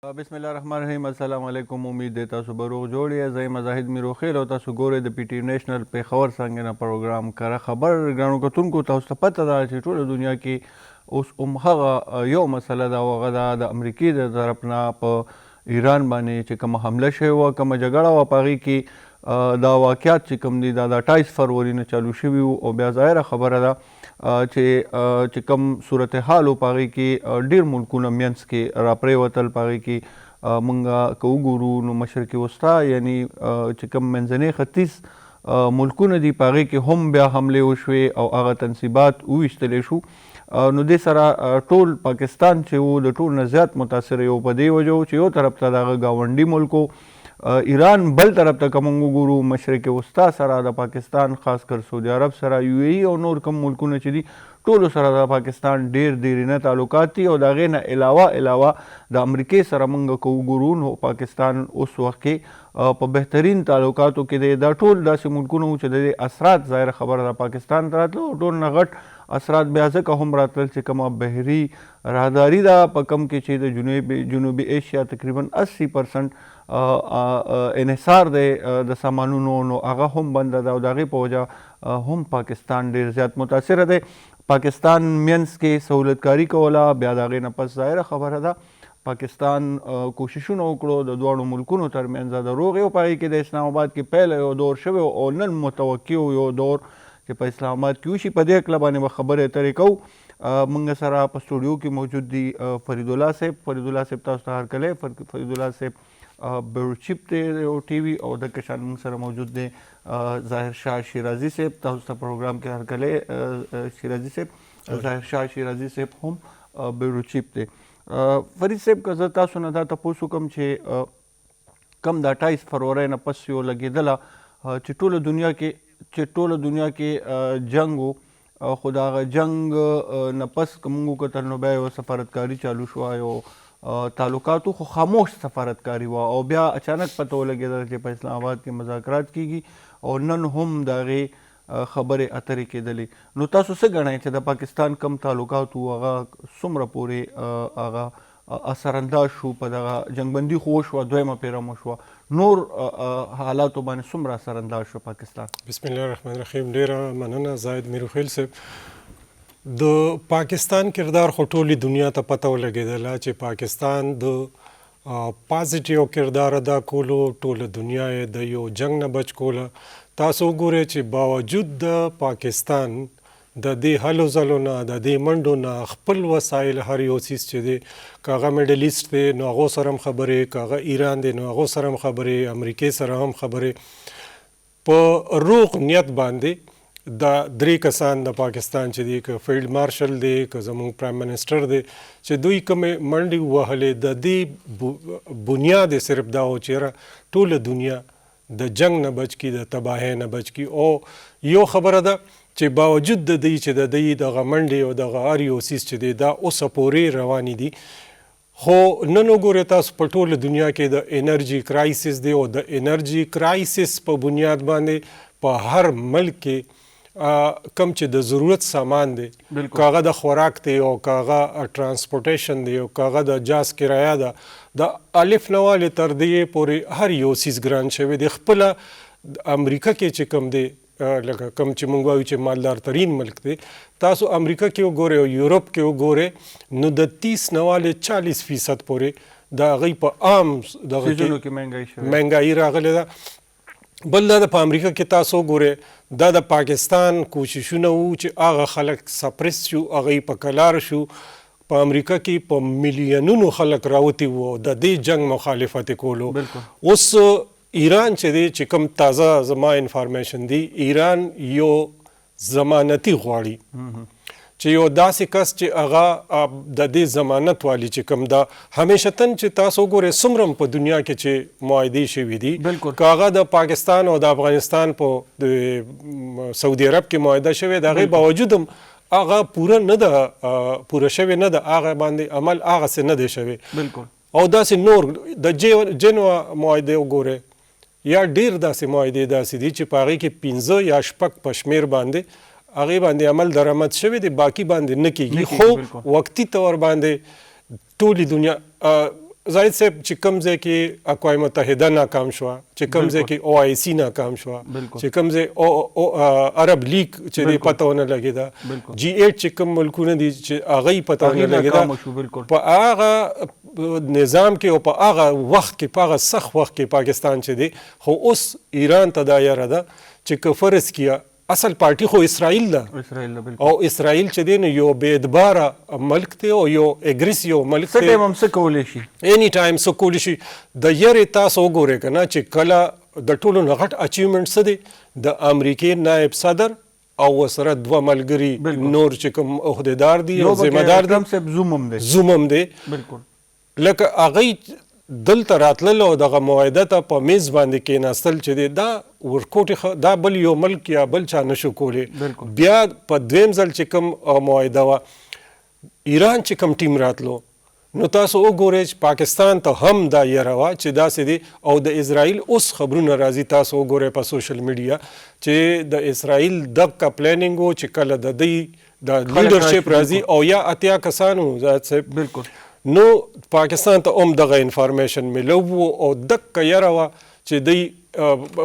बिस्मिल्लाहिर्रहमानिर्रहीम अस्सलाम वालेकुम। उम्मीद है तासु बरोग जोड़ी है जय मजाहिद मिरो खैर और तासु गोरे द पीटी नेशनल पे खबर संगे प्रोग्राम करा खबर ग्राणु कतुन को तासु पता दा چې ټول दुनिया की उस هغه یو مسله دا وغه د امریکای د طرفنا په ایران باندې چې کوم حمله شوی و کوم جګړه و پاغي کې دا واقعیت چې کوم دي دا 28 فروری نه چالو شوی او بیا ظاهره خبره ده چې کوم صورتحال او پاغي کې ډیر ملکونه مینس کې راپریوتل پاغي کې مونږه کو ګورو نو مشرقي وسطا یعنی چې کوم منځنۍ ختیځ ملکونه دي پاغي کې هم بیا حمله وشوي او هغه تنصیبات وشتل شو نو د سره ټول پاکستان چې وو د ټول نه زیات متاثر یو په دی وجو چې یو طرف ته د گاونډي ملکو ایران بل طرف ته کوم ګورو مشرق وسطا سره د پاکستان خاص کر سعودي عرب سره یو ای او نور کوم ملکونه چې دي ټول سره د پاکستان ډیر نه تعلقات دي او دا غینه علاوه د امریکای سره مونږ کو ګورو نو پاکستان اوس وخت کې په بهترین تعلقاتو کې دا ټول داسې ملکونه چې د اثرات ظاهر خبره د پاکستان تراتلو ټول نه غټ اثرات بیا ځکه هم راتلل چې کومه بحري راهداري ده په کم کې چې د جنوبي ایشیا تقریبا 80% انحصار دی د سامانونو نو هغه هم بنده ده او د هغې په وجه هم پاکستان ډېر زیات متاثره دی پاکستان مینس کې سهولتکاري کوله بیا د هغې نه پس ظاهره خبره ده پاکستان کوششونه وکړو د دواړو ملکونو ترمنځ د روغې او په هغې کې د اسلام آباد کې پیل یو دور شوی او نن متوقع یو دور چې په اسلام آباد کې وشي په دې کله باندې خبرې اترې کوو موږ سره په سټوډیو کې موجود دي فرید الله صاحب تاسو ته هرکلی فرید الله صاحب بیورو چیف دی او ټي وي او د کشان موږ سره موجود دی ظاهر شاه شیرازي صاحب تاسو ته پروګرام کې هرکلی شیرازي صاحب ظاهر شاه شیرازي صاحب هم بیورو چیف دی فرید صاحب که زه تاسو نه دا تپوس وکړم چې کم د 28 فروری نه پس یو لګېدله چې ټوله دنیا کې جنگ و خو د هغه جنگ نه پس که موږ وکتل نو بیا یو سفارتکاري چالو شوه یو تعلقاتو خو خاموش سفارتکاري وه او بیا اچانک پته ولګېدله چې په اسلام آباد کې مذاکرات کیږي او نن هم د هغې خبرې اترې کېدلې نو تاسو څه ګڼئ چې د پاکستان کم تعلقات وو هغه څومره پورې هغه اثرانداز شو په دغه جنګبندي خو وشوه دویمه پیره مو شوه نور حالاتو باندې څومره اثرانداز شو پاکستان بسم الله الرحمن الرحیم ډیره مننه زاید میروخیل صاحب د پاکستان کردار خو ټولې دنیا ته پته ولګېدله چې پاکستان د پازیټیو کردار ادا کولو ټوله دنیا یې د یو جنګ نه بچ کوله تاسو وګورئ چې باوجود د پاکستان د دې هلو ځلو نه د دې منډو نه خپل وسایل هر یو څیز چې دی که هغه میډل ایسټ دی نو هغو سره هم خبرې که هغه ایران دی نو هغو سره هم خبرې امریکې سره هم خبرې په روغ نیت باندې دا درې کسان د پاکستان چې دی که فیلډ مارشل دی که زموږ پرایم منسټر دی چې دوی کومې منډې وهلې د دې بنیاد یې صرف دا و چې ټوله دنیا د جنګ نه بچ کی د تباهۍ نه بچ کی او یو خبره ده چې باوجود د دې چې د دې دغه منډې او دغه هر یو څیز چې دی دا اوسه پورې روانې دي خو نن وګورئ تاسو په ټوله دنیا کې د انرژي کرایسس دی او د انرژي کرایسس په بنیاد باندې په هر ملک کې کم چې د ضرورت سامان دی که هغه د خوراک دی او که هغه ټرانسپورټیشن دی او که هغه د جاز کرایه ده د الف نه والې تر دې پورې هر یو څیز ګران شوی دی خپله امریکا کې چې کم دی لکه کم چې مونږ وایو چې مالدار ترین ملک دی تاسو امریکا کې وګورئ او یورپ کې وګورئ نو د 30 نه والې 40% پورې د هغوی په عام دغه کې مهنګایي راغلې ده بل دا په امریکا کې تاسو وګورئ دا د پاکستان کوششونه وو چې هغه خلک سپریس شو هغوی په کلار شو په امریکا کې په میلیونونو خلک راوتي وو د دې جنګ مخالفت کولو اوس ایران چې دی چې کوم تازه زما انفارمیشن دی ایران یو ضمانتي غواړي چې یو داسې کس چې هغه د دې ضمانت والی چې کوم دا همیشتن چې تاسو وګورئ څومره په دنیا کې چې معاهدې شوي دي که هغه د پاکستان او د افغانستان په سعودي عرب کې معاهده شوې د هغې باوجود هم هغه پوره شوې نه ده هغه باندې عمل هغسې نه دی شوی او داسې نور د جنوا معاهدې وګورئ یا ډیر داسې معاهدې داسې دي چې په هغې کې 15 یا 6 په شمېر باندې هغې باندې عمل درآمد شوی دی باقي باندې نه کېږي خو وقتي طور باندې ټولې دنیا زاهد صاحب چې کوم ځای کې اقوام متحده ناکام شوه، چې کوم ځای کې OIC ناکام شوه، چې کوم ځای عرب لیگ چې دی پته ونه لګېده، G8 چې کوم ملکونه دي چې هغه یې پته ونه لګېده، په هغه نظام کې او په هغه وخت کې، په هغه سخت وخت کې پاکستان چې دی، خو اوس ایران ته دا یاره ده چې که فرض کیه اصل پارټي خو اسرائیل ده، او اسرائیل چې دی نو یو بې اعتباره ملک دی او یو اګریسیو ملک دی، څه ټایم هم څه کولی شي، اینی ټایم څه کولی شي. د یارې تاسو وګورئ که نه چې کله د ټولو نه غټ اچیومنټ څه دی، د امریکې نایب صدر او ورسره دوه ملګري نور چې کوم عهدهدار دي او ذمهدار دي، زوم هم دی، لکه هغوی دلته راتلل او دغه معاهده ته په میز باندې کېناستل چې دی، دا ورکوټې دا بل یو ملک یا بل چا نشو کولی. بیا په دویم ځل چې کوم معاهده وه، ایران چې کوم ټیم راتلو، نو تاسو وګورئ چې پاکستان ته هم دا یره وه چې داسې دی، او د اسرائیل اوس خبرونه راځي، تاسو وګورئ په سوشل میډیا چې د اسرائیل دغه پلانینګ و چې کله د دوی د لیډرشپ راځي او یا اتیا کسانو بالکل، نو پاکستان ته هم دغه انفارمیشن ملو او دغه یره وه چې دوی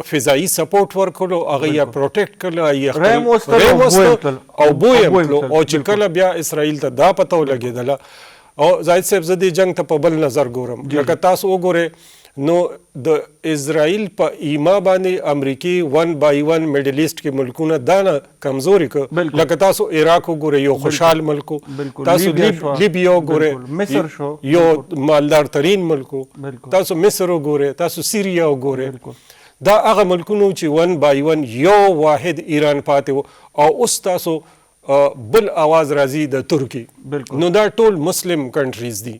فضایي سپورټ ورکړو، هغه یا پروټیکټ کړل یا ریم وستل او بوی هم کړو، او چې کله بیا اسرائیل ته دا پته ولګېدله. او زاهد صاحب زه دې جنګ ته په بل نظر ګورم، لکه تاسو وګورئ نو د اسرائیل په ایما باندې امریکې 1 by 1 میډل ایسټ کې ملکونه دا نه کمزوري کړ، لکه تاسو عراق وګورئ یو خوشحال ملک، تاسو لیبیا وګورئ یو مالدار ترین ملک، تاسو مصر وګورئ، تاسو سیریا وګورئ، دا هغه ملکونه چې 1 by 1 یو واحد ایران پاتې و، او اوس تاسو بل आवाज راځي د ترکی، نو دا ټول مسلم کنټریز دي.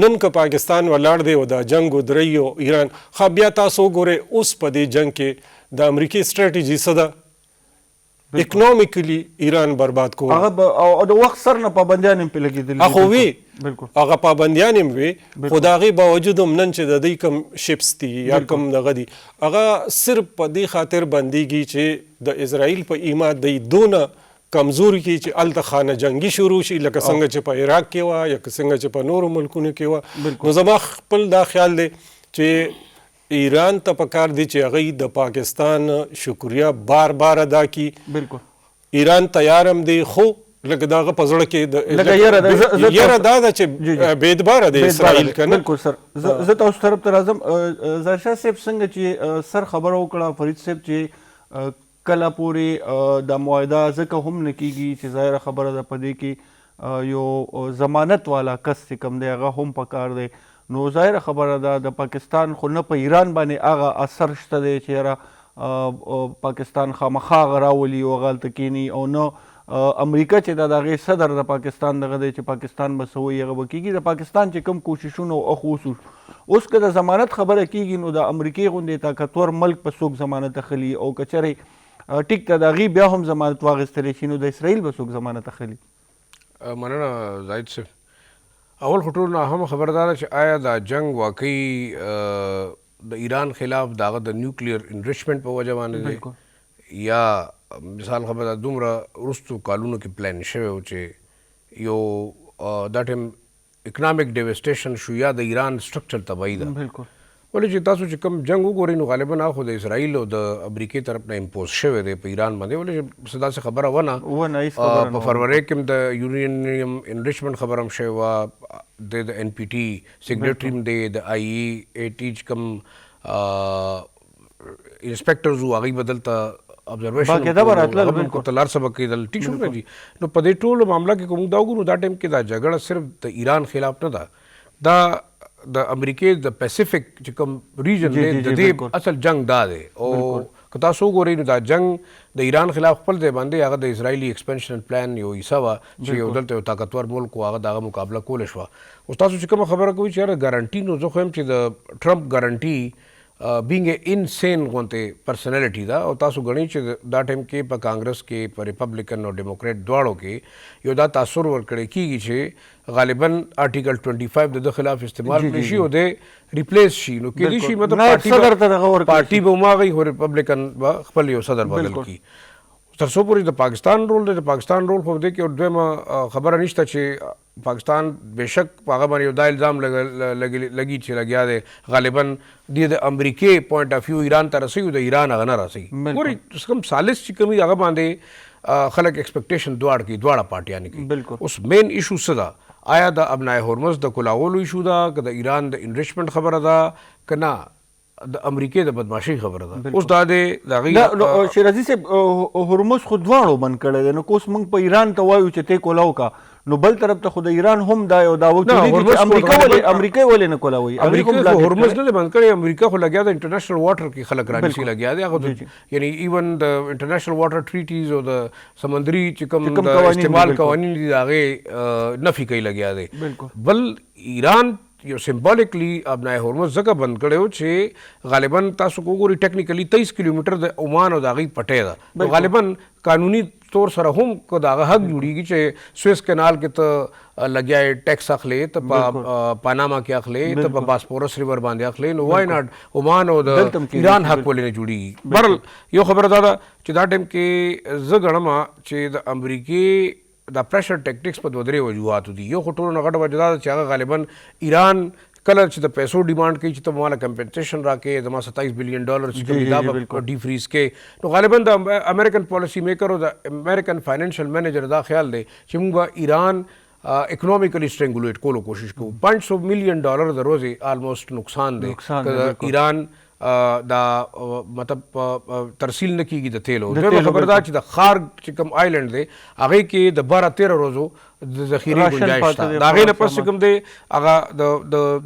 نن که پاکستان ولاړ دی او دا جنگ ودرېږي او ایران، خو بیا تاسو وګورئ اوس په دې جنگ کې د امریکې سټریټیجي څه ده، اکنومیکلی ایران برباد کول، او د وخت سر نه پابندیان هم پې لګېدلي، خو وي هغه پابندیان هم وي، خو د هغې باوجود هم نن چې د دوی کوم شپس دي یا کوم دغه دي، هغه صرف په دې خاطر بندېږي چې د اسرائیل په ایما دوی دونه کمزوري کې چې هلته خانه جنګي شروع شي، لکه څنګه چې په عراق کې وه یا څنګه چې په نورو ملکونو کې وه. نو زما خپل دا خیال دی چې ایران ته پکار دی چې هغوی د پاکستان شکریه بار بار ادا کړي. ایران تیار هم دی، خو لکه د هغه په زړه کې یره دا ده چې بې اعتباره دی اسرائیل که نه. بلکل سر، زه تاسو طرف ته راځم. ظاهرشاه صاحب څنګه چې سر خبره وکړه فرید صاحب چې کله پورې د معاهده ځکه هم نه کېږي چې ظاهره خبره ده په دې کې یو ضمانت والا کس چې کوم دی هغه هم پکار دی، نو ظاهره خبره ده د پاکستان خو نه په ایران باندې هغه اثر شته دی چې یاره پاکستان خامخا هغه راولي او هغه هلته کښېني، او نه امریکا چې د هغې صدر د پاکستان دغه دی چې پاکستان به څه وایي هغه به کېږي. د پاکستان چې کوم کوششونه اوس که د ضمانت خبره کېږي نو د امریکې غوندې طاقتور ملک په څوک ضمانت اخلي، او که چېرې ټیک ته د هغې بیا هم ضمانت واخیستلی شي نو د اسرائیل به څوک ضمانت اخلي؟ مننه زاهد صاحب. اول خو ټول نه اهم خبره دا ده چې آیا دا جنګ واقعي د ایران خلاف د هغه د نیوکلیر انریچمنټ په وجه باندې دی، یا مثال خبره دومره وروستو کالونو کې پلان شوی و چې یو دا ټایم اکنامک ډیوسټیشن شو یا د ایران سټرکچر تباهي ده. بالکل، ولې چې تاسو چې کوم جنګ وګورئ نو غالبا هغه خو د اسرائیل او د امریکې طرف نه امپوز شوی دی په ایران باندې، ولې چې څه داسې خبره ونه په فروری کې هم د یورینیم انریچمنټ خبره هم شوې وه، د NPT سیکرټري هم دی، د IAEA چې کوم انسپیکټرز وو هغوی به دلته ابزرویشن ته لار سبق کېدل، ټیک شو نه دي. نو په دې ټولو معامله کې که موږ دا وګورو دا ټایم کې دا جګړه صرف د ایران خلاف نه ده، دا د امریکې د پیسفک چې کوم ریجن دی د دې اصل جنگ دا دی. او که تاسو وګورئ نو دا جنگ د ایران خلاف خپل ځای باندې هغه د اسرائیلي ایکسپنشن پلان یو حصه وه چې یو دلته یو طاقتور ملک و هغه د هغه مقابله کولی شوه. اوس تاسو چې کومه خبره کوئ چې یاره ګارنټي، نو زه خو یم چې د ټرمپ ګارنټي بینګ انسین غونتې پرسنالټي ده، او تاسو ګڼئ چې دا ټایم کې په کانګرس کې په ریپبلیکن او ډیموکریټ دواړو کې یو دا تاثر ورکړی کېږي چې غالبا آرټیکل 25 د ده خلاف استعمال کړی شي او دی ریپلیس شي. نو کېدای شي مطلب پارټي به هماغوی خو ریپبلیکن به خپل یو صدر بدل کړي. تر څو پورې د پاکستان رول دی، د پاکستان رول خو دې کې دویمه خبره نشته چې पाकिस्तान बेशक هغه باندې یو دا الزام لګي چې لګیا دی غالبا د امریکای پوینټ اف ویو ایران ته رسېږي د ایران هغه نه رسېږي ګوري کوم سالس چې کومي هغه باندې خلک ایکسپیکټیشن دواړه پارټیانې کوي اوس مین ایشو څه ده آیا د ابنای هورمز د کلاولو ایشو ده که د ایران د انریچمنٹ خبره ده که نه د امریکای د بدمعشۍ خبره ده اوس دا د هغې شیرازي صاحب هورمز خو دواړو بند کړی دی نو که اوس موږ په ایران ته وایو چې ته کولاو کا نو بل طرف ته خو د ایران هم دا یو دعوه کېږي چې امریکا ولې نه کولاوي امریکا خو هورمز نه دی بند کړی امریکا خو لګیا د انټرنیشنل واټر کې خلک رانیسي لګیا دی هغه یعنی ایون د انټرنیشنل واټر ټریټیز او د سمندري چې کوم د استعمال قوانین دي د هغې نفي کوي لګیا دی بل ایران یو سمبولیکلی ابنای هورمز ځکه بند کړی و چې غالبا تاسو وګورئ ټیکنیکلی 23 کیلومتر د عمان او د هغې پټۍ ده غالبا قانوني طور سره هم که د هغه حق جوړېږي چې سویس کینال کې ته لګیا ټیکس اخلې ته په پاناما کې اخلې ته په باسپورس ریور باندې اخلې نو وای ناټ عمان او د ایران حق ولې نه جوړېږي بهرحال یو خبره دا ده چې دا ټایم کې زه ګڼم چې د امریکې دا پریشر ټیکټکس په دوه درې وجوهاتو دي یو خو ټولو نه غټه وجه دا ده چې هغه غالبا ایران کله چې د پیسو ډیمانډ کوي چې ته ماله کمپنسیشن راکې زما $27 بلین چې کوم دا به ډی فریز کې نو غالبا د امریکن پالیسی میکر او د امریکن فاینانشل مینیجر دا خیال دی چې موږ به ایران اکنامیکلی سټرنګولیټ کولو کوشش کوو $500 ملین د ورځې آلموسټ نقصان دی که ایران دا مطلب ترسیل نه کیږي د تیلو دویمه خبره دا چې د خارګ چې کوم آیلینډ دی هغې کې د 12-13 ورځو د ذخیرې گنجایش شته د هغې نه پس چې کوم دی هغه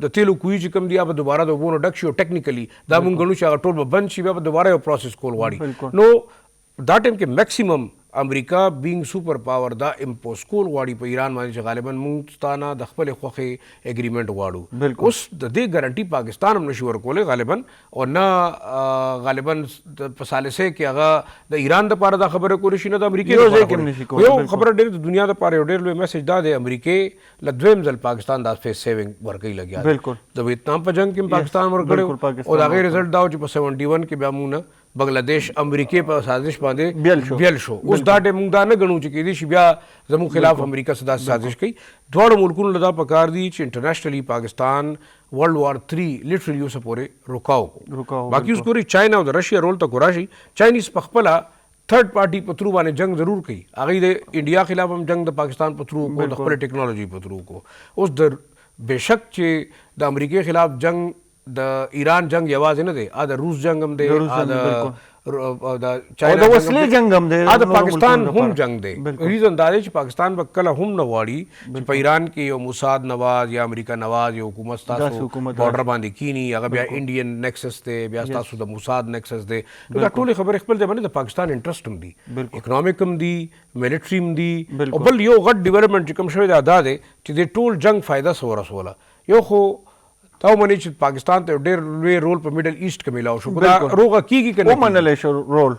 د تیلو کوی چې کوم دی هغه به دوباره د اوبو نه ډک شي او ټیکنیکلی دا مونږ ګڼو چې هغه ټول به بند شي بیا به دوباره یو پروسس کول غواړي نو دا ټایم کې میکسیمم امریکا بینګ سپر پاور دا امپوز کول غواړي په ایران باندې چې غالبا موږ ستانه د خپلې خوښې اګریمنټ غواړو اوس د دې ګارنټي پاکستان هم نشي ورکولی غالبا او نه غالبا په ثالثه کې هغه د ایران دپاره دا خبره کولی شي نه د امریکې یو خبره ډېر د دنیا دپاره یو ډېر لوی میسج دا دی امریکې له دویم ځل پاکستان دا فیس سیوینګ ورکوي لګیا د ویتنام په جنګ کې پاکستان ورکړی او د هغې رزلټ دا و چې په 71 کې بیا موږ نه بنگلادیش امریکې په سازش باندې بیل شو اوس دا ټایم موږ دا نه ګڼو چې کېدای شي بیا زموږ خلاف امریکا څه داسې سازش کوي دواړو ملکونو له دا پکار دي چې انټرنیشنلی پاکستان ورلډ وار 3 لیټرلی اوسه پورې روکاو باقي اوس ګورئ چاینا او د رشیا رول ته کو راشي چاینیز په خپله تھرڈ پارٹی په تھرو باندې جنگ ضرور کوي هغې د انډیا خلاف هم جنگ د پاکستان په تھرو کو د خپل ټیکنالوژي په تھرو کو اوس د بېشک چې د امریکې خلاف جنگ د ایران جنگ یوازې نه دی د روس جنگ هم دی د چاینا وسلې جنگ هم دی د پاکستان هم جنگ دی ریزن دا دی چې پاکستان به کله هم نه غواړي چې په ایران کې یو موساد نواز یا امریکا نواز یو حکومت ستاسو بارډر باندې کینی هغه بیا انډین نیکسس دی بیا ستاسو د موساد نیکسس دی نو دا ټولې خبرې خپل ځای باندې د پاکستان انټرسټ هم دي اکنامک هم دي ملټري هم دي او بل یو غټ ډیولپمنټ چې کوم شوی دی دا دی چې د ټول جنگ فایده څه ورسوله یو خو تا ومنئ چې پاکستان ته ډېر لوی رول په میډل ایسټ کې میلاو شو دا روغه کیږي که نه ومنلی شو رول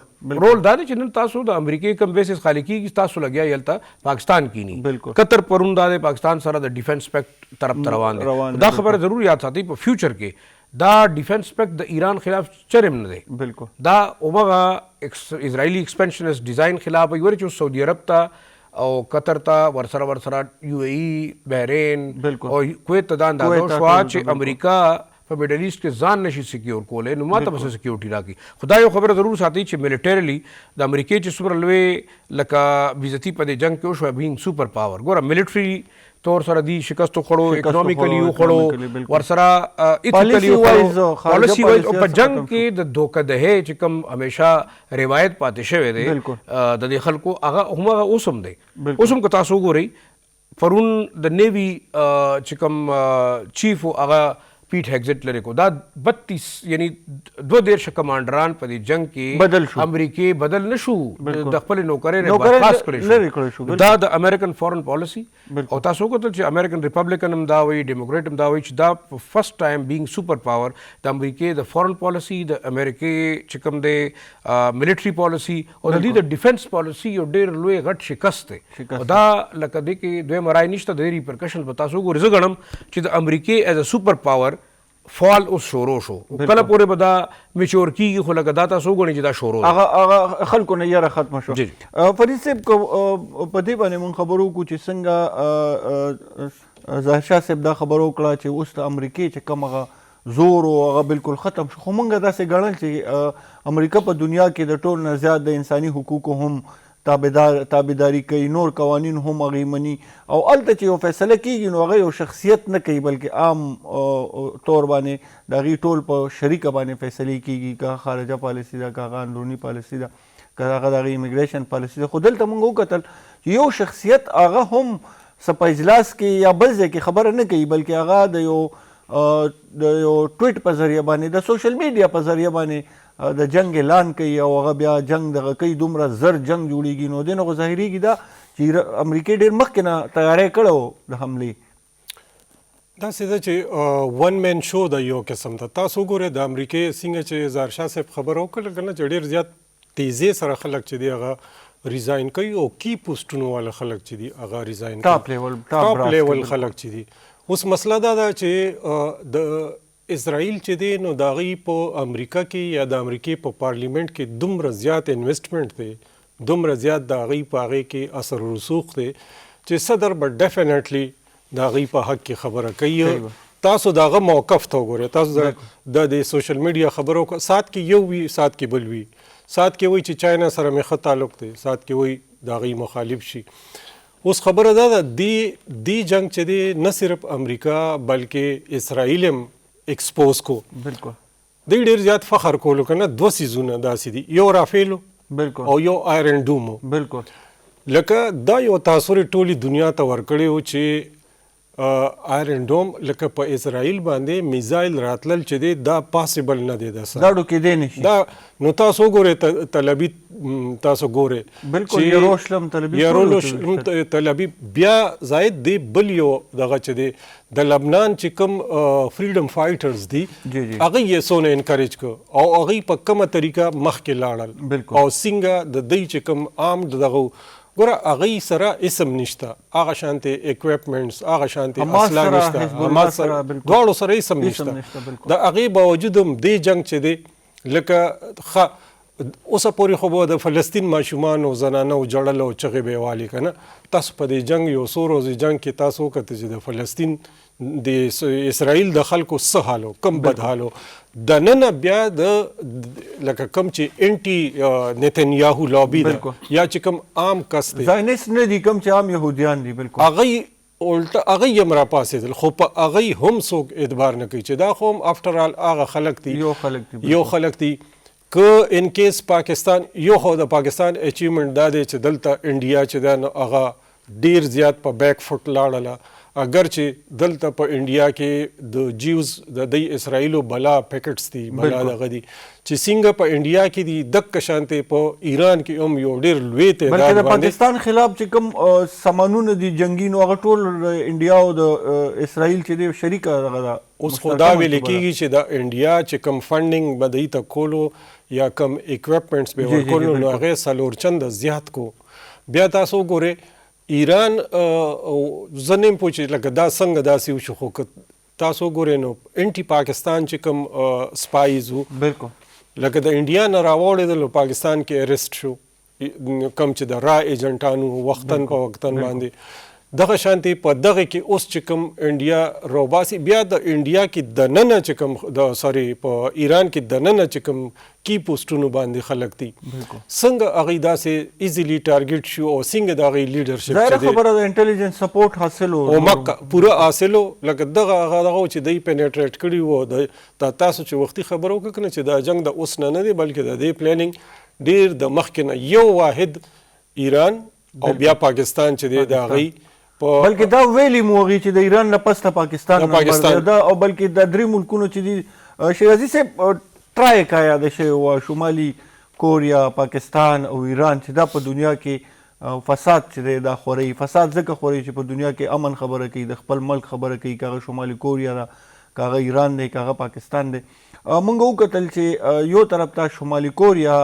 دا دی چې نن تاسو د امریکې کم بیسس خالی کیږي تاسو لګیا هلته پاکستان کینی قطر پرون دا دی پاکستان سره د ډیفنس پیکټ طرف ته روان دی دا خبره ضرور یاد ساتئ په فیوچر کې دا ډیفنس پیکټ د ایران خلاف چرم نه دی دا اومغه اسرائیلي ایکسپنشنسټ ډیزاین خلاف وي ورې چې سعودي عرب ته او قطر ته ورسره یو ای بحرین او کویت ته دا اندازه وشوه چې امریکا په میډل ایسټ کې ځان نشي سکیور کولی نو ما ته به څه سکیورټي راکړي خو دا یو خبره ضرور ساتئ چې ملیټرلی د امریکې چې څومره لوی لکه بېزتي په دې جنګ کې وشوه بینګ سوپر پاور ګوره ملیټري طور سره دی شکست وخوړو اکنامیکلی وخوړو ورسره ایتیکلی وخوړو پالیسی وایز او په جنگ کې د دوکهدهۍ چې کوم همیشه روایت پاتې شوی دی د دې خلکو هغه هماغه اوس هم دی اوس هم که تاسو وګورئ پرون د نیوي چې کوم چیف و هغه پیټ هیګزټ لري کو دا 32 یعنی 32 کمانډران په دې جنگ کې امریکې بدل نشو د خپل نوکرۍ نه برخاست کړی شو دا د امریکن فورن پالیسی او تاسو وکتل چې امریکن ریپبلیکن هم دا وایي ډیموکریټ هم دا وایي چې دا فرست ټایم بینګ سپر پاور د امریکې د فورن پالیسی د امریکې چې کوم دی ملیټري پالیسی او د دې د ډیفنس پالیسی یو ډېر لوی غټ شکست دی او دا لکه دې کې دویم رای نشته د ریپرکشن په تاسو وګورئ زه ګڼم چې د امریکې ایز ا سپر پاور فعال اوس شروع شو کله پورې به دا میچور کیږي خو لکه دا تاسو وګڼئ چې دا شروع ده هغه خلکو نه یاره ختمه شو. جی. فرید صاحب په دې باندې مونږ خبرو وکړو چې څنګه ظاهرشاه صاحب دا خبره وکړه چې اوس د امریکې چې کوم هغه زور او هغه بالکل ختم شو، خو مونږ داسې ګڼل چې امریکا په دنیا کې د ټول نه زیات د انساني حقوقو هم تابعداري کوي، نور قوانین هم هغې مني، او هلته چې یو فیصله کېږي نو هغه یو شخصیت نه کوي بلکې عام طور باندې د هغې ټول په شریکه باندې فیصلې کېږي، که خارجه پالیسي ده، که هغه اندروني پالیسي ده، که هغه د هغې امیګریشن پالیسي ده. خو دلته مونږ وکتل چې یو شخصیت هغه هم څه په اجلاس کې یا بل ځای کې خبره نه کوي بلکې هغه د یو ټویټ په ذریعه باندې د سوشل میډیا په ذریعه باندې د جنگ اعلان کوي او هغه بیا جنگ دغه کوي، دومره زر جنگ جوړیږي نو دې نه خو ظاهریږي دا چې امریکې ډېر مخکې نه تیاری کړی و د حملې. داسې ده چې ون مین شو د یو قسم ده. تاسو وګورئ د امریکې څنګه چې ظاهرشاه صاحب خبره وکړله که نه چې ډېر زیات تیزی سره خلک چې دی هغه ریزاین کوي او کی پوسټونو والا خلک چې دي هغه ریزاین کوي، ټاپ لیول خلک چې دي. اوس مسله دا ده چې د اسرائیل چې دی نو د هغوی په امریکا کې یا د امریکې په پارلیمنټ کې دومره زیات انویسټمنټ دی، دومره زیات د هغوی په هغې کې اثر و رسوخ دی چې صدر به ډیفینیټلی د هغوی په حق کې خبره کوي. تاسو د هغه موقف ته وګورئ، تاسو د سوشل میډیا خبرو سات کې یو وي، سات کې بل وي، سات کې وایي چې چاینا سره مې ښه تعلق دی، سات کې وایي د هغوی مخالف شي. اوس خبره دا ده دی جنگ چې دی نه صرف امریکا بلکې اسرائیل هم ایکسپوز کو. بالکل دوی ډېر زیات فخر کولو که نه دوه څیزونه داسې دي، یو رافیلو بالکل او یو آیرن ډومو. بالکل لکه دا یو تاثر ټولې دنیا ته ورکړی و چې آیرن ډوم لکه په اسرائیل باندې میزایل راتلل چې دی دا پاسبل نه دی، دا ډوکېدی نه شي. دا نو تاسو وګورئ تل ابیب، تاسو ګورئ بالکل یروشلم تل ابیب بیا زاید دی بل یو دغه چې دی د لبنان چې کوم فریډم فایټرز دي هغوی یې څونه انکریج کړ او هغوی په کومه طریقه مخکې لاړل او څنګه د دوی چې کوم عام دغه ګوره هغوی سره اسم نشته، هغه شانتې اکویپمنټس، هغه شانتې اسلحه نشته، حماس سره دواړو سره اسم نشته. د هغې باوجود هم دې جنګ چې دی لکه اوسه پورې خو به د فلسطین ماشومانو زنانو جړل او چغې به یې والې که نه. تاسو په دې جنګ یو څو ورځې جنګ کې تاسو وکتل چې د فلسطین د اسرائیل د خلکو څه حالو، کم بد حالو. دننه بیا د لکه کم چې انټي نتنیاهو لابي ده یا چې کم عام کس دی، زاینس نه دي، کم چې عام یهودیان دي، بالکل هغوی الټه هغوی هم راپاڅېدل، خو په هغوی هم څوک اعتبار نه کوي چې دا خو هم افټر آل هغه خلک دي، یو خلک دي. که ان کیس پاکستان یو خو د پاکستان اچیومنټ دا دی چې دلته انډیا چې ده نو هغه ډیر زیات په بیک فوټ لاړله، اگر چې دلته په انډیا کې د جیوز د دی اسرائیلو بلا پیکټس دي، بلا دغه دي چې څنګه په انډیا کې دي دقه شانتې په ایران کې هم یو ډیر لوی تعداد بلکې د پاکستان خلاف چې کوم سامانونه دي جنګي نو هغه ټول انډیا او د اسرائیل چې دی شریکه دغه ده. اوس خو دا ویل کېږي چې د انډیا چې کوم فنډینګ به دوی ته کولو یا کوم اکویپمنټس به ورکولو نو هغې څلور چنده زیات کو. بیا تاسو وګورئ ایران زه نه یم پوه چې لکه دا څنګه داسې وشو، خو که تاسو وګورئ نو انټي پاکستان چې کوم سپایز وو بالکل لکه د انډیا نه راوړېدل پاکستان کې اریسټ شو، کم چې د را ایجنټانو وختن په وختن باندې دغه شانتې په دغه کې اوس چې کوم انډیا روباسي بیا د انډیا کې دننه چې کوم د سوري په ایران کې دننه چې کوم کی پوسټونو باندې خلک دي څنګه هغوی داسې ایزیلی ټارګټ شو او څنګه د هغوی لیډرشپ ظاهره خبره د انټیلیجنس سپورټ حاصلو او مکه پوره حاصلو لکه دغه چې دوی پینیټریټ کړي وو. تاسو چې وختي خبره وکړه که نه چې دا جنګ د اوس نه دی بلکې د دې پلانینګ ډېر د مخکې نه یو واحد ایران او بیا پاکستان چې دی د هغوی بلکې دا ویلي مو هغوی چې د ایران نه پس د پاکستان نمبر ده او بلکې د درې ملکونو چې دي شیرازي صاحب ټرای کا یاده شوې وه شمالي کوریا، پاکستان او ایران چې دا په دنیا کې فساد چې دی دا خوري. فساد ځکه خوري چې په دنیا کې امن خبره کوي، د خپل ملک خبره کوي، که هغه شمالي کوریا ده، که هغه ایران دی، که هغه پاکستان دی. موږ وکتل چې یو طرف ته شمالي کوریا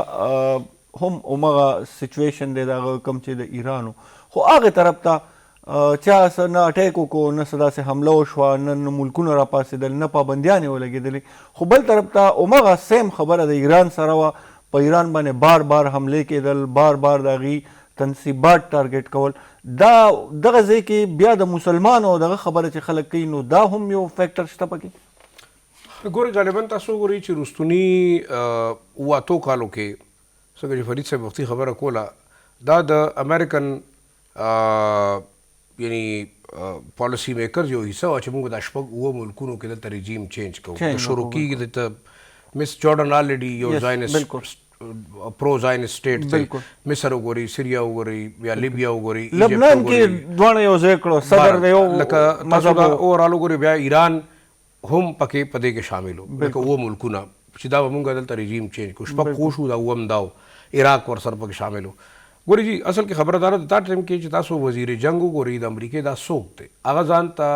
هم همغه سچویشن دی د هغه کوم چې د ایران و، خو هغې طرف ته چا څه نه اټیک وکړو نه څه داسې حمله وشوه نه ملکونه راپاڅېدل نه پابندیانې ولګېدلې خو بل طرف ته همغه سیم خبره د ایران سره وه په ایران باندې بار بار حملې کېدل بار بار د هغې تنصیبات ټارګېټ کول دا دغه ځای کې بیا د مسلمانو دغه خبره چې خلک کوي نو دا هم یو فیکټر شته پکې ګورې غالبا تاسو ګورئ چې رستوني اووه اتو کالو کې څنګه چې فرید صاحب وختي خبره کوله دا د امریکن یعنی پالیسی میکرز یو حصه وه چې موږ دا شپږ اووه ملکونو کې دلته رژیم چینج کوو شروع کېږي دلته مس جارډن آلریډي یو زاینسټ پرو زاینسټ سټیټ دی مصر وګورئ سیریا وګورئ یا لیبیا وګورئ لبنان کې دواړه یو ځای کړو صدر د یو لکه تاسو دا اوورال وګورئ بیا ایران هم پکې په دې کې شامل وو لکه اووه ملکونه چې دا به موږ دلته رژیم چینج کړو شپږ کوش وو دا اووم دا عراق ورسره پکې شامل وو ګورئ جی اصل کې خبره دا ده دا ټایم کې چې تاسو وزیر جنګ وګورئ د امریکې دا څوک دی هغه ځان ته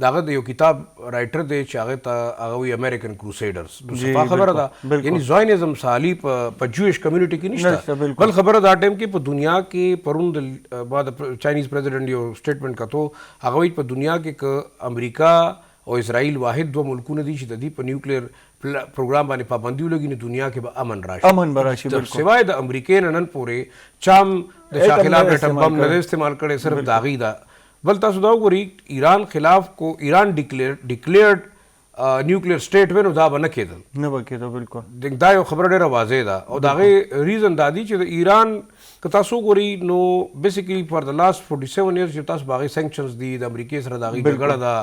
د هغه د یو کتاب رایټر دی چې هغه ته هغه وایي امریکن کروسیډرز نو صفا خبره ده یعنی زاینزم سالي په جویش کمیونټي کې نشته بل خبره دا ټایم کې په دنیا کې پرون د بعد چاینیز پریزیډنټ یو سټیټمنټ کتو هغه وایي په دنیا کې که امریکا او اسرائیل واحد دوه ملکونه دي چې د دې په نیوکلیر پروګرام باندې پابندي ولګي نو دنیا کې به امن راشي بالکل سوای د امریکې نن پورې چام د شاه خلاف اټم بم نه استعمال کړي صرف د هغې ده بل تاسو دا وګورئ ایران خلاف کو ایران ډیکلیئرډ نیوکلیر سټیټ وینو دا به نه کېدل نه به کېدل بالکل دا یو خبره ډېره واضح ده او د هغې ریزن دا دی چې د ایران که تاسو وګورئ نو بیسیکلي فار د لاست 47 ایئرز چې تاسو به هغې سینکشنز دي د امریکې سره د هغې جګړه ده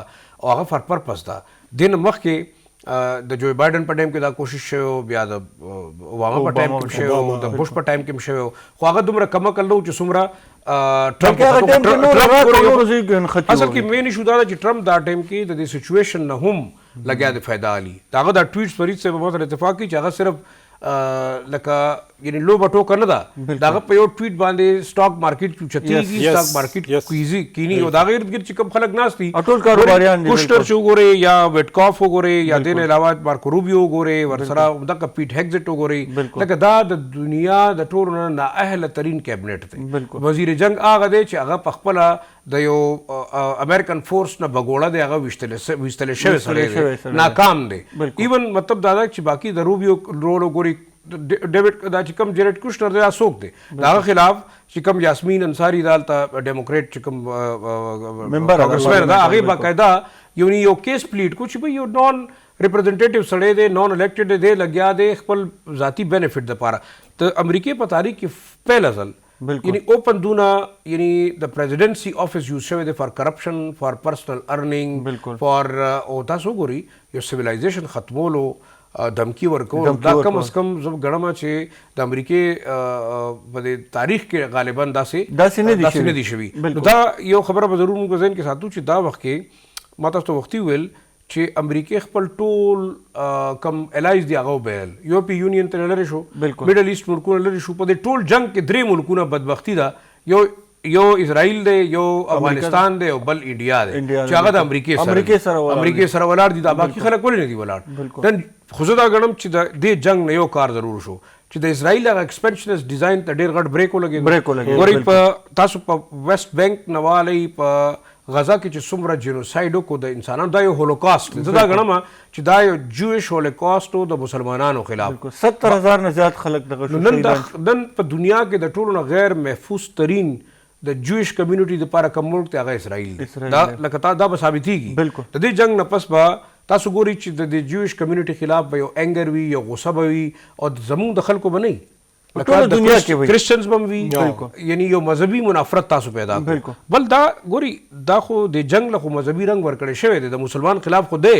او هغه فار پرپز ده دې نه مخکې د جو بایډن په ټایم کې دا کوشش شوی بیا د اوباما په ټایم کې شوی د بوش په ټایم کې شوی خو هغه دومره کم عقل نه و چې څومره ټرمپ اصل کې مین ایشو دا ده چې ټرمپ دا ټایم کې د دې سچویشن نه هم لګیا د فایده علي د هغه دا ټویټس فرید صاحب په سره اتفاق کوي چې هغه صرف لکه یعنی لو بټو کنه دا داغه په یو ټویټ باندې سٹاک مارکیټ چتیږي سٹاک مارکیټ کویزي کینی او داغه ارد گرد چې کوم خلک ناشتي ټول کاروباریان دي کوشټر شو ګوري یا ویټکاف وګوري یا دین علاوه مارکو روبیو وګوري ورسره دغه پیټ هیګزټ وګوري لکه دا د دنیا د ټولو نه اهل ترين کابینټ دی وزیر جنگ هغه دی چې هغه په خپل د یو امریکن فورس نه بګوړه دی هغه وشتل شوی سره ناکام دی ایون مطلب دا چې باقی د روبیو رول وګوري ډیوډ دا چې کوم جیرټ کوشنر دی څوک دی داغه خلاف چې کوم یاسمین انصاری دالته ډیموکریټ چې کوم ممبر دا هغه باقاعده یو کیس پلیټ کو چې یو نون ریپرزینټیټیو سړی دی نون الیکټډ دی لګیا دی خپل ذاتی بینیفټ لپاره د امریکې په تاریخ کې پهله ځل یعنی اوپن دونه یعنی د پریزیډنسي افیس یوز شوی دی فار کرپشن فار پرسنل ارنینګ فار او تاسو ګورئ یو سیویلایزیشن ختمولو دمکی ورکول دا کم از کم زه ګڼم چې د امریکې په تاریخ کې غالبا داسې نه دي شوي نو دا یو خبره به ضرور موږ ذهن کې ساتو چې دا وخت کې ما تاسو ته وختي ویل چې امریکې خپل ټول کم الایز دی هغه وبیل یورپی یونین ته لرې شو میډل ایسټ ملکونه لرې شو په دې ټول جنگ کې درې ملکونه بدبختی ده یو اسرائیل دی یو افغانستان دی او بل انډیا دی چې هغه د امریکې سره ولاړ دي دا باقي خلک ولې نه دي ولاړ نن خو زه دا ګڼم چې د دې جنگ نه یو کار ضرور شو چې د اسرائیل هغه ایکسپنشنس ډیزاین ته ډېر غټ بریک ولګېد ګورئ په تاسو په ویسټ بینک نوالی په غزا کې چې څومره جینوسایډ وکړو د انسانانو دا یو هولوکاسټ دی زه دا ګڼم چې دا یو جویش هولوکاسټ و د مسلمانانو خلاف 70,000 نه زیات خلک دغه شو نن په دنیا کې د ټولو نه غیر محفوظ ترین د جویش کمیونټي دپاره کوم ملک دی هغه اسرائیل دی دا لکه دا به ثابتېږي د دې جنګ نه پس به تاسو ګورئ چې د جویش کمیونټي خلاف به یو انګر وي یو غصه به وي او زموږ د خلکو به نه ټول دنیا کې وي کرسچنز بم وي یعنی یو مذهبي منافرت تاسو پیدا کړو بل دا ګوري دا خو د جنگ له خو مذهبي رنګ ورکړی شوی دی د مسلمان خلاف خو دی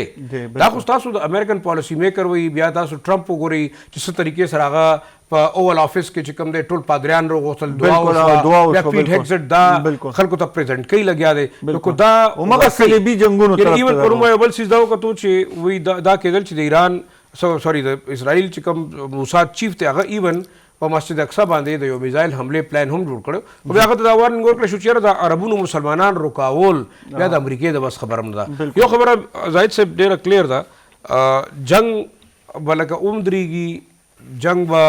دا خو تاسو د امریکن پالیسی میکر وي بیا تاسو ټرمپ وګورئ چې څه طریقې سره هغه په اول افیس کې چې کوم دی ټول پادریان راغوښتل دعا وشوه بیا پیټ هیګزټ دا خلکو ته پریزنټ کوي لګیا دی نو دا همغه صلیبي جنګونو طرف ایون پرون یو بل څیز دا وکړو چې وایي دا کېدل چې د ایران سوري د اسرائیل چې کوم موساد چیف دی هغه ایون په مسجد اقصی باندې د یو میزایل حمله پلان هم جوړ کړو خو بیا هغه ته دا وارننګ ورکړی شو چې د عربونو مسلمانان رکاول بیا د امریکې د بس خبره هم ده یو خبره زاهد صاحب ډېره کلیر ده جنګ به لکه اوم درېږي جنگ به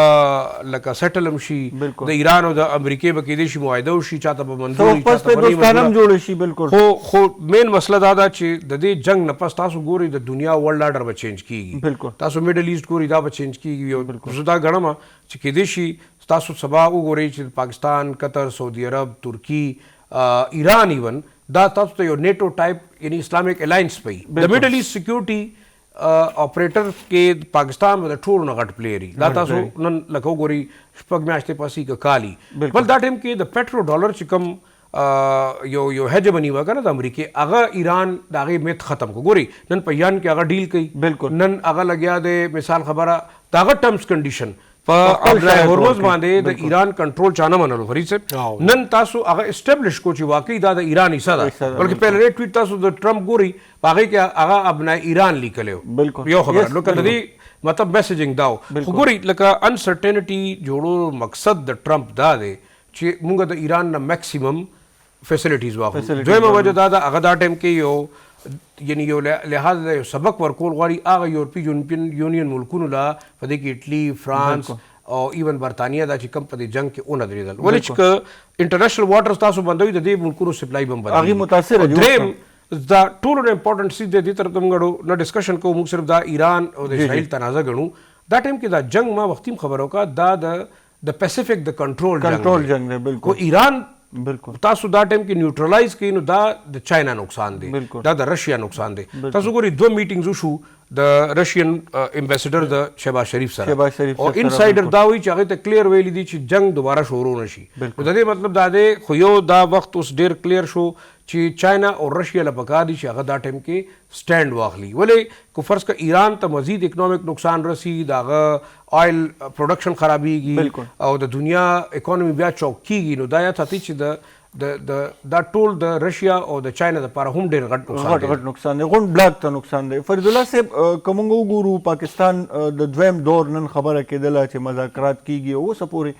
لکه سیټل هم شي د ایران او د امریکې به کېدای شي معاهده وشي چاته به منظور وي پس په دوستانه هم جوړ شي بالکل خو مین مسله دا ده چې د دې جنگ نه پس تاسو ګورئ د دنیا ورلډ آرډر به چینج کیږي بالکل تاسو میډل ایسټ ګورئ دا به چینج کیږي یو زه دا ګڼم چې کېدای شي تاسو سبا وګورئ چې پاکستان قطر سعودي عرب ترکی ایران ایون دا تاسو ته یو نیټو ټایپ یعنی اسلامک الاینس پي د میډل ایسټ سکیورټي اپریټر کې پاکستان د ټولو نه غټ پلیئر دا تاسو نن لکه وګورئ شپږ میاشتې پسې که کالي بل دا ټایم کې د پټرو ډالر چې کوم یو هیجمني وه که نه د امریکې هغه ایران د هغې میت ختم کړو ګورئ نن په یان کې هغه ډیل کوي بالکل نن هغه لګیا دی مثال خبره د هغه ټرمز کنډیشن په هورمز باندې د ایران کنټرول چانه منلو فرید صاحب نن تاسو هغه اسټابلیش کو چې واقعي دا د ایران حصہ ده بلکې پهله ټویټ تاسو د ټرمپ ګوري په هغې کې هغه ابنا ایران لیکلی بالکل یو خبره لکه د دې مطلب میسیجنګ دا و خو ګورئ لکه انسرټینټي جوړولو مقصد د ټرمپ دا دی چې موږ د ایران نه میکسیمم فیسلیټیز واخلو دویمه وجه دا ده هغه دا ټایم کې یعنی یو لحاظ یو سبق ورکول غواړي هغه یورپی یونین ملکونو لا په دې کې اټلی فرانس او ایون برطانیه دا چې کم په دې جنگ کې اونه درېدل ولې چې که انټرنیشنل واټرز تاسو بندوي د دې ملکونو سپلای به بندوي هغې متاثره دي دریم دا ټولو نه امپورټنټ څیز دی دې طرف ته موږ نه ډسکشن کوو موږ صرف دا ایران او د اسرائیل تنازع ګڼو دا ټایم کې دا جنگ ما وختي خبر وکړه دا د پیسفیک د کنټرول جنگ دی بالکل ایران بالکل تاسو دا ټایم کې نیوټرلایز کړئ نو دا د چاینا نقصان دی دا د رشیا نقصان دی تاسو ګورئ دوه میټینګز وشو د رشین امبیسډر د شهباز شریف سره او انسایډر دا وایي چې هغې ته کلیر ویلی دي چې جنگ دوباره شروع نه شي نو د دې مطلب دا دی خو یو دا وخت اوس ډېر کلیر شو چې چاینا او رشیا له پکار دي چې هغه دا ټایم کې سټینډ واخلي ولې که فرض که ایران ته مزید اکنامک نقصان رسی د هغه آیل پروډکشن خرابېږي او د دنیا اکانومي بیا چوک کېږي نو دا یاد ساتئ چې دا ټول د رشیا او د چاینا دپاره هم ډېر غټ نقصان دی غونډ بلاک ته نقصان دی فرید الله صاحب که موږ وګورو پاکستان د دویم دور نن خبره کېدله چې مذاکرات کېږي او اوسه پورې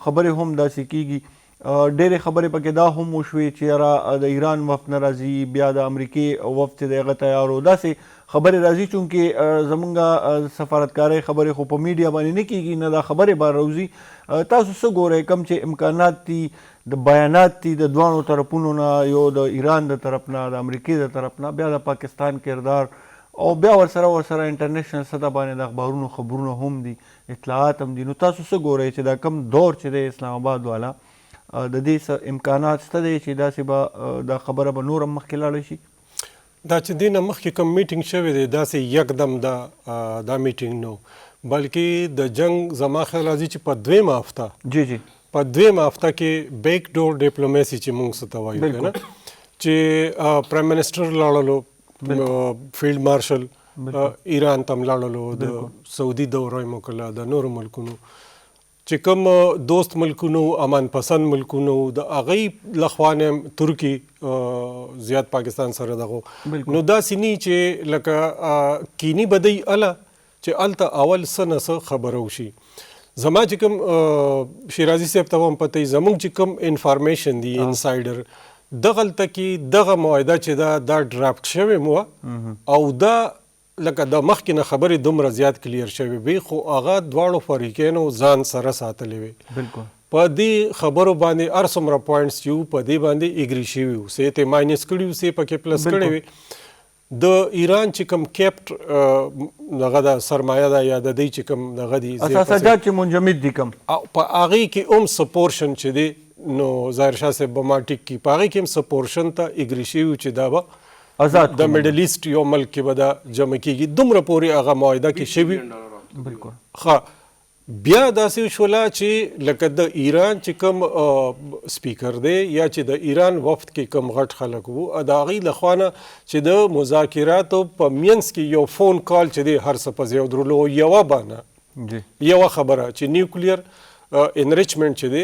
خبرې هم داسې کېږي ډېرې خبرې پکې دا هم وشوې چې یاره د ایران وفد نه راځي بیا د امریکې وفد چې دی هغه تیار و داسې خبرې راځي چونکې زمونږ سفارتکارۍ خبرې خو په میډیا باندې نه کېږي نه دا خبرې به راوځي تاسو څه ګورئ کوم چې امکانات دي د بیانات دي د دواړو طرفونو نه یو د ایران د طرف نه د امریکې د طرف نه بیا د پاکستان کردار او بیا ورسره انټرنیشنل سطح باندې د اخبارونو خبرونه هم دي اطلاعات هم دي نو تاسو څه ګورئ چې دا کم دور چې دی اسلام آباد والا د دې امکانات شته دی چې داسې به دا خبره به نور هم مخکې لاړه شي دا چې دې نه مخکې کوم میټینګ شوی دی داسې یکدم دا میټینګ نو بلکې د جنگ زما خیال راځي چې په دویمه هفته جی په دویمه هفته کې بیک ډور ډیپلوماسي چې موږ څه ته وایو که نه چې پرایم منسټر لاړلو فیلډ مارشل ایران ته هم لاړلو د سعودي دوره یې موکله د نورو ملکونو چې کوم دوست ملکونو امان پسند ملکونو د هغې لخوا نه ترکي زیات پاکستان سره دغو نو داسې نه چې لکه کینی بدی اله چې هلته اول څه نه څه خبره وشي زما چې کوم شیرازي صاحب ته هم پته وي زموږ چې کوم انفارمیشن دی انسایډر دغلته کې دغه معاهده چې دا ډرافټ شوې مو او دا لکه د مخکې نه خبرې دومره زیات کلیر شوې وي خو هغه دواړو فریقینو ځان سره ساتلی وي بالکل په دې خبرو باندې هر څومره پوینټس چې وو په دې باندې اګري شوي وو څه یې ته ماینس کړي وو څه یې پکې پلس کړی وي د ایران چې کوم کیپټ دغه د سرمایه ده یا د دې چې کوم دغه دي اساساجات چې منجمد دي کم په هغې کې هم څه پورشن چې دی نو ظاهر شاه صاحب به ما ټیک کړي په هغې کې هم څه پورشن ته اګري شوي وو چې دا به د میډل ایسټ یو ملک کې به دا جمع کېږي دومره پورې هغه معاهده کې شوي بالکل ښه بیا داسې شوله چې لکه د ایران چې کوم سپیکر دی یا چې د ایران وفد کې کوم غټ خلک وو د هغې لخوا نه چې د مذاکراتو په منځ کې یو فون کال چې دی هر څه په ځای ودرولو یوه بانه یوه خبره چې نیوکلیر انریچمنٹ چې دی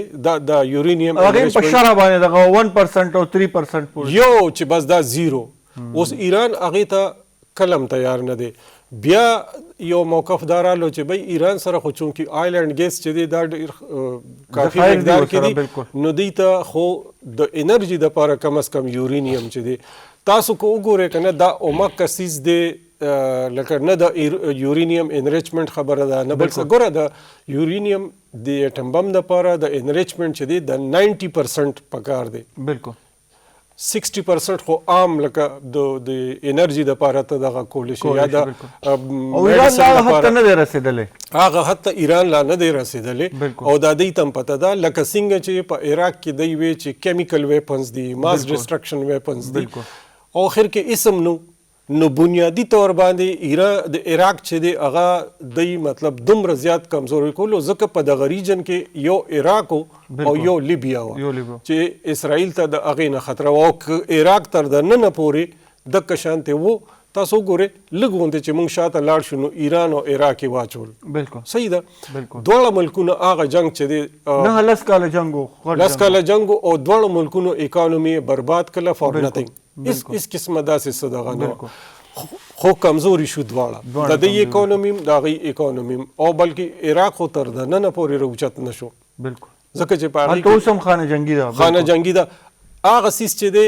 د یورینیم هغې په شرح باندې دغه 1% او 3% پورې یو چې بس دا زیرو اوس ایران هغې ته کلم تیار نه دی بیا یو موقف دا رالو چې بی ایران سره خو چونکې آیل اینډ ګیس چې دی دا ډېر کافي مقدار کې دی نو دوی ته خو د انرژي دپاره کم از کم یورینیم چې دی تاسو که وګورئ که نه دا اومک کسیز دی لکه نه د یورینیم انریچمنٹ خبره ده نه بل څه ګوره د یورینیم د اټم بم دپاره د انریچمنٹ چې دی د 90% پکار دی بالکل 60% خو عام لکه د انرژي دپاره ته دغه کولی شي یا د او ایران لا حتی نه دی رسېدلی هغه حتی ایران لا نه دی رسېدلی او دا دوی ته هم پته ده لکه څنګه چې په عراق کې دوی وی چې کیمیکل ویپنز دي ماس ډسټرکشن ویپنز دي او آخر کې اسم نو بنیادی طور باندې د عراق چې دی هغه دوی مطلب دومره زیات کمزوري کولو ځکه په دغه ریجن کې یو عراق او یو لیبیا و چې اسرائیل ته د هغې نه خطره و او عراق تر دننه پورې دغه شانتې و تاسو ګورئ لږ غوندې چې موږ شاته لاړ شو نو ایران او عراق یې واچول بالکل صحیح ده دواړه ملکونه هغه جنګ چې دی لس کاله جنګ و او دواړو ملکونو اکانومي برباد کړله فور نتنګ اس قسمه داسې څه دغه نه خو کمزوري شو دواړه د دوی اکانومي د هغوی اکانومي او بلکې عراق خو تر دننه پورې راوچت نه شو بالکل ځکه چې په هغې هلته اوس هم خانه جنګي ده هغه څیز چې دی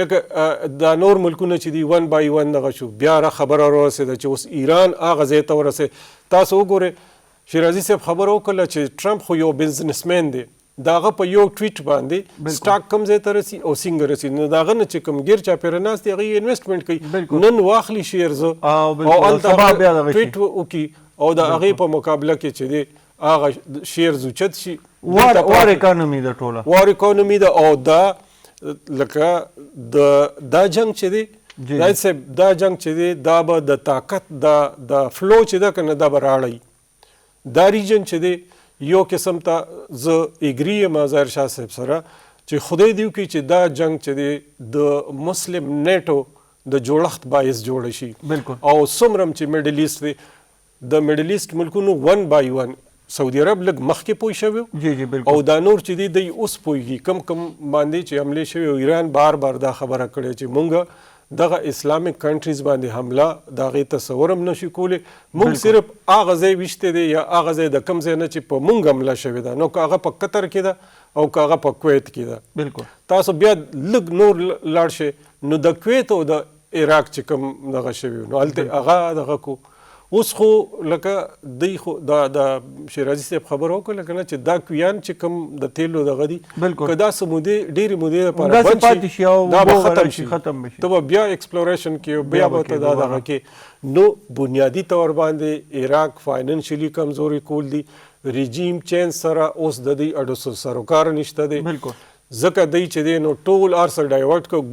لکه دا نور ملکونه چې دي ون بای ون دغه شو بیا را خبره راورسېده چې اوس ایران هغه ځای ته ورسېد تاسو وګورئ شیرازي صاحب خبره وکړله چې ټرمپ خو یو بزنسمین دی د هغه په یو ټویټ باندې سټاک کوم ځای ته رسي او څنګه رسي نو د هغه نه چې کوم ګیر چاپېره ناست دي هغه یې انویسټمنټ کوي نن واخلي شیرزه او هلته ټویټ وکړي او د هغې په مقابله کې چې دی هغه شیرز اوچت شي وار اکانومي ده ټوله وار اکانومي ده او دا لکه دا جنگ چې دی راځي صاحب دا جنگ چې دی دا به د طاقت د فلو چې ده که نه دا به راړی دا ریجن چې دی یو قسم ته زه اګري یم ظاهر شاه صاحب سره چې خدای دې وکړي چې دا جنگ چې دی د مسلم نیټو د جوړښت باعث جوړ شي او څومره چې میډل ایسټ دی د میډل ایسټ ملکونو ون بای ون سعودي عرب لږ مخکې پوه شوی او دا نور چې دی دوی اوس پوهېږي کم باندې چې حملې شوي او ایران بار دا خبره کړې چې مونږ دغه اسلامک کنټریز باندې حمله د هغې تصور هم نشي کولی مونږ صرف هغه ځای ویشتی دی یا هغه ځای د کم ځای نه چې په مونږ حمله شوې ده نو که هغه په قطر کې ده او که هغه په کویت کې ده بالکل تاسو بیا لږ نور لاړ شئ نو د کویت او د عراق چې کوم دغه شوي نو هلته هغه دغه کو اوس خو لکه دوی خو د شیرازي صاحب خبره وکړله که نه چې دا کویان چې کوم د تیلو دغه دي که دا څه مودې ډېرې مودې لپاره بند شي دا به ختم شي ته به بیا ایکسپلوریشن کې بیا به ته دا دغه کې نو بنیادي طور باندې عراق فاینانشلي کمزوري کول دي رژیم چینج سره اوس د دوی اډو سروکار نشته دی ځکه دوی چې دی نو ټول ارسل ډایورټ که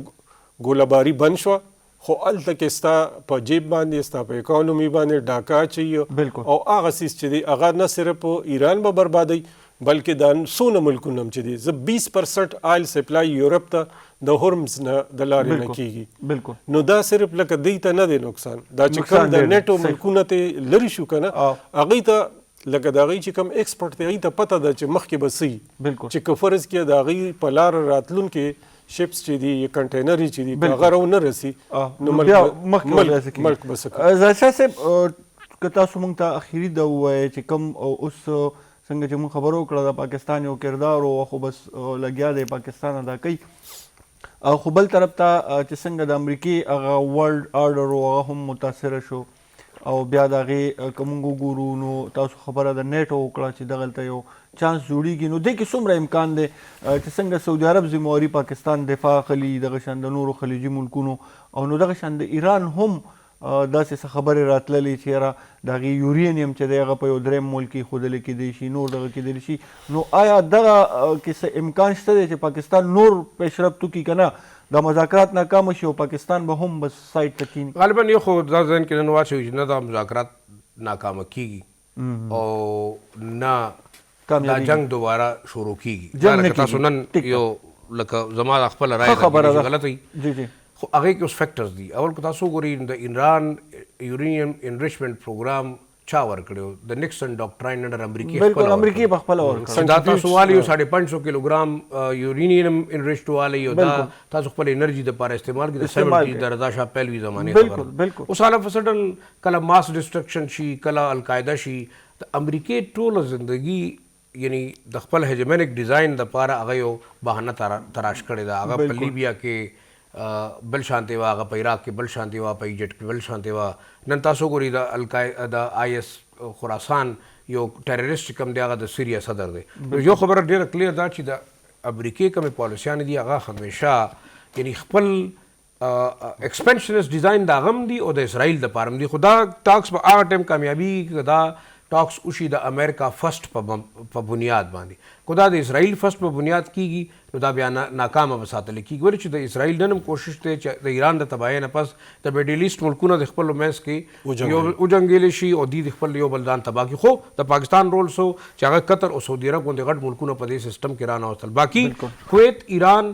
ګولهباري بند شوه خو هلته کې ستا په جیب باندې ستا په اکانومي باندې ډاکه اچوي او هغه څیز چې دی هغه نه صرف ایران به بربادوي بلکې دا څونه ملکونه هم چې دي زه 20% آیل سپلای یورپ ته د هورمز نه د لارې نه کېږي نو دا صرف لکه دوی ته نه دی نقصان دا چې کوم د نیټو ملکونه ته لرې شو که نه هغوی ته لکه د هغوی چې کوم ایکسپورټ دی هغوی ته پته ده چې مخکې به څه چې که فرض کړه د هغوی په لاره راتلونکې شپس چې دي یا کنټینر چې دي هغه راونه رسي نو ملک به څه کوي ظاهر شاه صاحب که تاسو موږ ته اخري ده ووایئ چې کوم اوس څنګه چې موږ خبره وکړه د پاکستان یو کردار و خو بس لګیا دی پاکستان ادا کوي خو بل طرف ته چې څنګه د امریکې هغه ورلډ آرډر و هغه هم متاثره شو او بیا د هغې که موږ وګورو نو تاسو خبره د نیټو وکړه چې دغلته یو چانس جوړیږي نو دې کې څومره امکان دی چې څنګه سعودي عرب ذمواري پاکستان دفاع خلي دغه شان د نورو خلیجي ملکونو او نو دغه شان د ایران هم داسې څه خبرې راتللې چې یاره د هغې یورینیم چې دی هغه په یو دریم ملک ایښودلی کیدی شي نور دغه کیدلی شي نو آیا دغه کې څه امکان شته دی چې پاکستان نور پیشرفت وکړي که نه دا مذاکرات ناکامه شي او پاکستان به هم بس سایډ ته کیني غالبا یو خو دا ذهن کې نن واچوي چې نه دا مذاکرات ناکامه کیږي او نه دا جنگ دوباره شروع کیږي لکه تاسو نن یو لکه زما د خپله رایه غلط وي خو هغې کې اوس فیکټرز دي اول که تاسو وګورئ د ایران یورینیم انریچمنټ پروګرام چا ورکړی و د نیکسن ډاکټراین انډر امریکې په خپله ورکړی دا تاسو والی یو 550 کیلوګرام یورینیم انریچډ والی او دا تاسو خپل انرژي دپاره استعمال کړي د 70 د رضا شاه پهلوي زمانې خبره اوس all of a sudden کله ماس ډسټرکشن شي کله القاعده شي د امریکې ټوله زندگی یعنی د خپل هیجمنیک ډیزاین دپاره هغه یو بهانه تراش کړې ده هغه په لیبیا کې بل شانتي وا هغه په عراق کې بل شانتي وا په ایجپټ کې بل شانتي وا نن تاسو ګوري د القاعده د IS خراسان یو ټیرریست کوم دی هغه د سوریا صدر دی یو خبره ډیره کلیر ده چې د امریکای کوم پالیسیان دي هغه همیشه یعنی خپل ایکسپنشنست ډیزاین دا غم دی او د اسرائیل د پارم دی خدا ټاکس په هغه ټیم کامیابی دا ټاکس وشي د امریکا فرست په بنیاد باندې خدا د اسرائیل فرست په بنیاد کیږي نو دا بیا ناکامه وساتل کیږي ورته چې د اسرائیل نن کوشش ته چې د ایران د تباہی نه پس د میډل ایست ملکونو د خپل مېس کې یو جنگیل شي او د خپل یو بلدان تباہ کی خو د پاکستان رول سو چې هغه قطر او سعودي عرب غونډه غټ ملکونو په دې سیستم کې رانه وصل باقی کویت ایران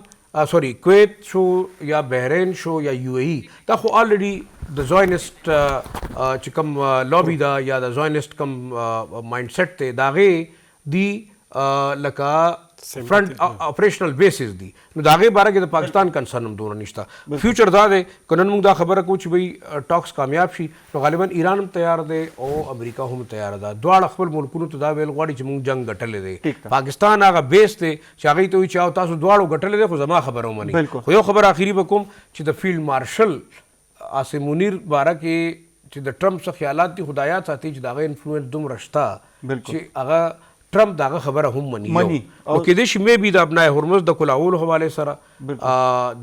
کویت شو یا بحرین شو یا UAE دا خو الریډي د زاینست چې کوم لابي دا یا د زاینست کوم مایند سیټ ته داغه دی لکه فرنٹ اپریشنل بیسز دي نو داغه باره کې د پاکستان کنسرن هم دونه نشته فیوچر دا دی کنن موږ دا خبره کوو چې وی ټاکس کامیاب شي نو غالبا ایران هم تیار دی او امریکا هم تیار ده دواړه خپل ملکونو ته دا ویل غواړي چې موږ جنگ ګټلې دی پاکستان هغه بیس دی چې هغه ته وی چې تاسو دواړو ګټلې دی خو زما خبره ومني خو یو خبر اخیری وکم چې د فیلډ مارشل عاصم منیر باره کې چې د ټرمپ څخه خیالات دي خدایات ساتي چې داغه انفلوئنس دومره شته چې هغه ټرمپ داغه خبره هم مني او کې دې شي مې بي د ابنای هرمز د کلاول حواله سره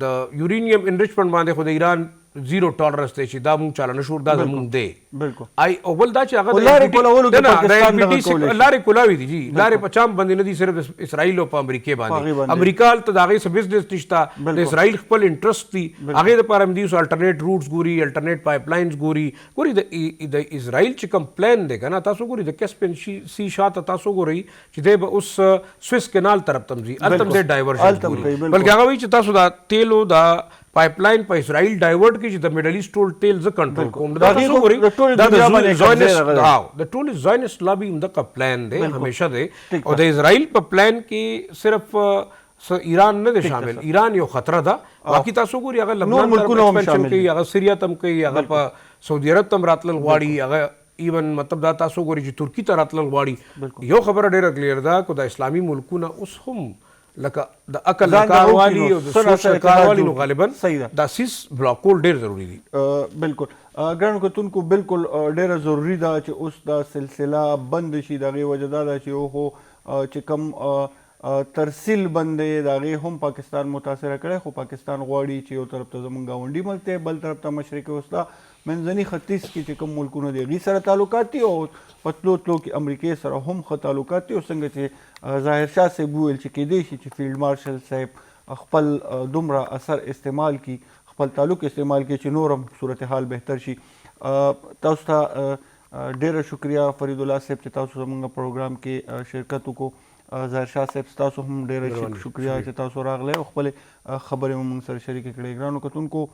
د یورینیم انریچمنت باندې خو د ایران زیرو ټالرنس دی چې دا مونږ چاله نشو دا زمونږ دی بالکل آی او بل دا چې هغه لارې کولولو کې پاکستان دغه لارې کولاوي دي جی لارې په چام باندې نه دي صرف اسرائیل او په امریکا باندې امریکا ته داغه سب بزنس نشته د اسرائیل خپل انټرست دي هغه لپاره هم دي سو الټرنیټ روټس ګوري الټرنیټ پایپلاینز ګوري د اسرائیل چې کوم پلان دی کنه تاسو ګوري د کیسپین سی شاته تاسو ګوري چې د اوس سويس کینال طرف تمزي التم د ډایورژن ګوري بلکې هغه وی چې تاسو دا تیلو دا پایپلاین په اسرائیل ډایورټ کی چې د میډل ایست ټول ټیل ز کنټرول کوم دا تاسو ګوري د ټول زاینست لابي د پلان دی همیشه دی او د اسرائیل په پلان کې صرف ایران نه دی شامل ایران یو خطر ده باقي تاسو ګوري هغه لبنان ملکونو هم شامل کوي هغه سوریا تم کوي هغه په سعودي عرب تم راتل غواړي هغه ایون مطلب دا تاسو ګوري چې ترکی ته راتل غواړي یو خبره ډیره کلیر ده کو د اسلامي ملکونو اوس هم لکه د عقل کاروالی او د سوشل کاروالی نو غالبا دا سیس بلاکول ډیر ضروری دي بالکل ګرانو کتونکو بالکل ډیره ضروری ده چې اوس دا سلسله بند شي دغه وجدا ده چې او چې کم ترسیل بندې دغه هم پاکستان متاثر کړي خو پاکستان غواړي چې یو طرف ته زمونږ غونډي ملک ته بل طرف ته مشرق وسطا منځني ختیځ کې چې کوم ملکونه دي غي سره تعلقات دي او پتلو کې امریکای سره هم خ تعلقات دي او څنګه چې ظاهر شاه صاحب ویل چې کې دي چې فیلډ مارشل صاحب خپل دومره اثر استعمال کی خپل تعلق استعمال کی چې نورم صورتحال بهتر شي تاسو ته ډیره شکریا فرید الله صاحب چې تاسو زموږ پروګرام کې شرکت وکړو ظاهر شاه صاحب تاسو هم ډیره شکریا چې تاسو راغله او خپل خبرې موږ سره شریک کړې ګرانو کتونکو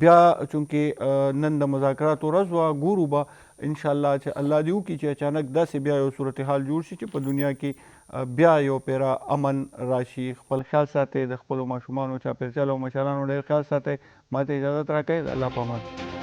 بیا چونکې نن د مذاکرات ورځ وا ګورو به ان شاء الله چې الله دې وکړي چې اچانک داسې بیا یو صورتحال جوړ شي چې په دنیا کې بیا یو پیرا امن راشي خپل خیال ساتئ د خپلو ماشومانو چاپېریال او مشرانو ډېر خیال ساتئ ماته اجازه راکړئ الله پامان